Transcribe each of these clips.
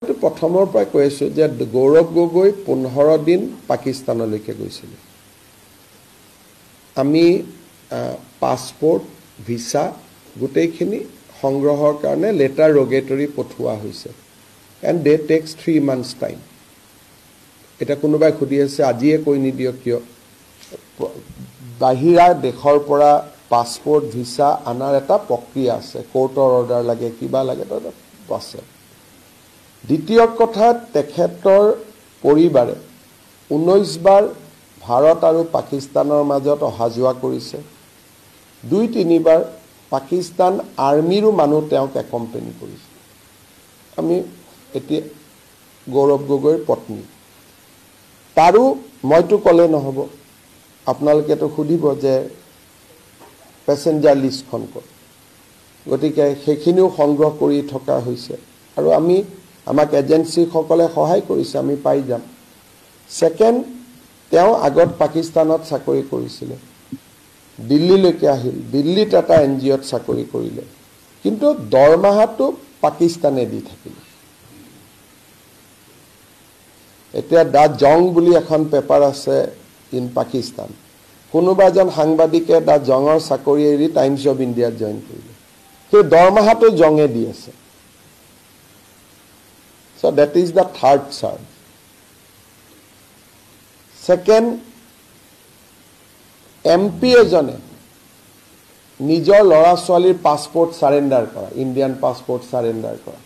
প্ৰথমৰ পৰা কৈ আছো যে গৌৰৱ গগৈ 15 দিন পাকিস্তানলৈকে গৈছিল। আমি পাছপোৰ্ট ভিসা গোটেইখিনি সংগ্ৰহৰ কাৰণে লেটাৰ ৰগেটৰী পঠোৱা হৈছে and they takes 3 months time. এটা কোনোবাই সুধি আছে আজিয়ে কৈ নিদিয়ক কিয়? বাহিৰা দেশৰ পৰা পাছপোৰ্ট ভিসা আনাৰ এটা প্ৰক্ৰিয়া আছে, কোৰ্টৰ অৰ্ডাৰ লাগে, কিবা লাগে, আছে। দ্বিতীয় কথা, তেখেতৰ পৰিবাৰে 19 বাৰ ভাৰত আৰু পাকিস্তানৰ মাজত অহা যোৱা কৰিছে। 2-3 বাৰ পাকিস্তান আৰ্মিৰো মানুহ তেওঁক একম্পেনি কৰিছে। আমি এতিয়া গৌৰৱ গগৈৰ পত্নী তাৰো মইতো ক'লে নহ'ব, আপোনালোকেতো সুধিব যে পেছেঞ্জাৰ লিষ্টখন ক'ত, গতিকে সেইখিনিও সংগ্ৰহ কৰি থকা হৈছে আৰু আমাক এজেন্সিসকলে সহায় কৰিছে, আমি পাই যাম। ছেকেণ্ড, তেওঁ আগত পাকিস্তানত চাকৰি কৰিছিলে, দিল্লীলৈকে আহিল, দিল্লীত এটা NGOত চাকৰি কৰিলে, কিন্তু দৰমহাটো পাকিস্তানে দি থাকিলে। এতিয়া দা জং বুলি এখন পেপাৰ আছে ইন পাকিস্তান, কোনোবা এজন সাংবাদিকে দা জঙৰ চাকৰি এৰি টাইমছ অফ ইণ্ডিয়াত জইন কৰিলে, সেই দৰমহাটো জঙে দি আছে। So that is the third charge. Second, MP এজনে নিজৰ ল'ৰা ছোৱালীৰ পাছপোৰ্ট সাৰেন্ডাৰ কৰা, ইণ্ডিয়ান পাছপোৰ্ট সাৰেন্ডাৰ কৰা।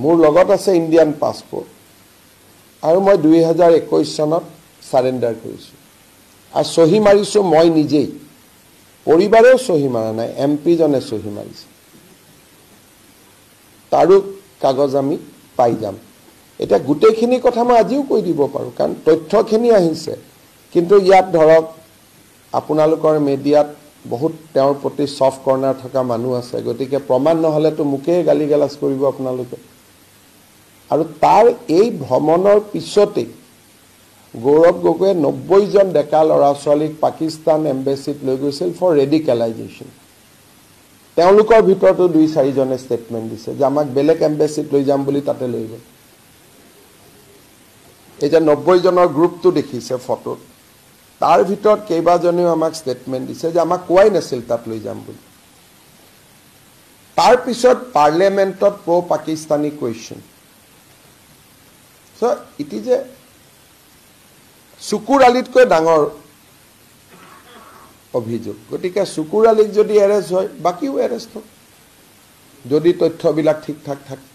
মোৰ লগত আছে ইণ্ডিয়ান পাছপোৰ্ট আৰু মই 2021 চনত সাৰেন্ডাৰ কৰিছোঁ আৰু সহি মাৰিছোঁ মই নিজেই, পৰিবাৰেও সহি মাৰা নাই, MP জনে সহি মাৰিছে। তাৰো কাগজ আমি পাই যাম। এতিয়া গোটেইখিনি কথা মই আজিও কৈ দিব পাৰোঁ, কাৰণ তথ্যখিনি আহিছে, কিন্তু ইয়াত ধৰক আপোনালোকৰ মিডিয়াত বহুত তেওঁৰ প্ৰতি ছফ্ট কৰ্ণাৰ থকা মানুহ আছে, গতিকে প্ৰমাণ নহ'লেতো মোকেই গালি গালাজ কৰিব আপোনালোকে। আৰু তাৰ এই ভ্ৰমণৰ পিছতেই গৌৰৱ গগৈয়ে 90 জন ডেকা ল'ৰা ছোৱালীক পাকিস্তান এম্বেচিত লৈ গৈছিল ফৰ ৰেডিকেলাইজেশ্যন। তেওঁলোকৰ ভিতৰতো 2-4 জনে ষ্টেটমেণ্ট দিছে যে আমাক বেলেগ এম্বেচিত লৈ যাম বুলি তাতে লৈ গ'ল। এই যে 90 জনৰ গ্ৰুপটো দেখিছে ফটোত, তাৰ ভিতৰত কেইবাজনেও আমাক ষ্টেটমেণ্ট দিছে যে আমাক কোৱাই নাছিল তাত লৈ যাম বুলি। তাৰপিছত পাৰ্লিয়ামেণ্টত প্ৰ' Pakistani question. So' it is a চুকুৰ আলিতকৈ ডাঙৰ অভিযোগ। গতিকে চুকুৰ আলিক যদি এৰেষ্ট হয়, বাকীও এৰেষ্ট হয় যদি তথ্যবিলাক ঠিক ঠাক থাকে,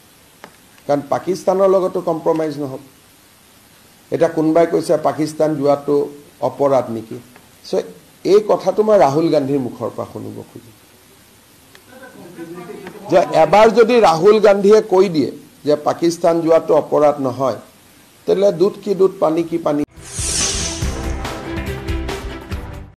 কাৰণ পাকিস্তানৰ লগতো কম্প্ৰমাইজ নহ'ব। এটা কোনোবাই কৈছে পাকিস্তান যোৱাটো অপৰাধ নেকি? চ' এই কথাটো মই ৰাহুল গান্ধীৰ মুখৰ পৰা শুনিব খুজিম যে এবাৰ যদি ৰাহুল গান্ধীয়ে কৈ দিয়ে যে পাকিস্তান যোৱাটো অপৰাধ নহয়, তেতিয়াহ'লে দুধ কি দুধ, পানী কি পানী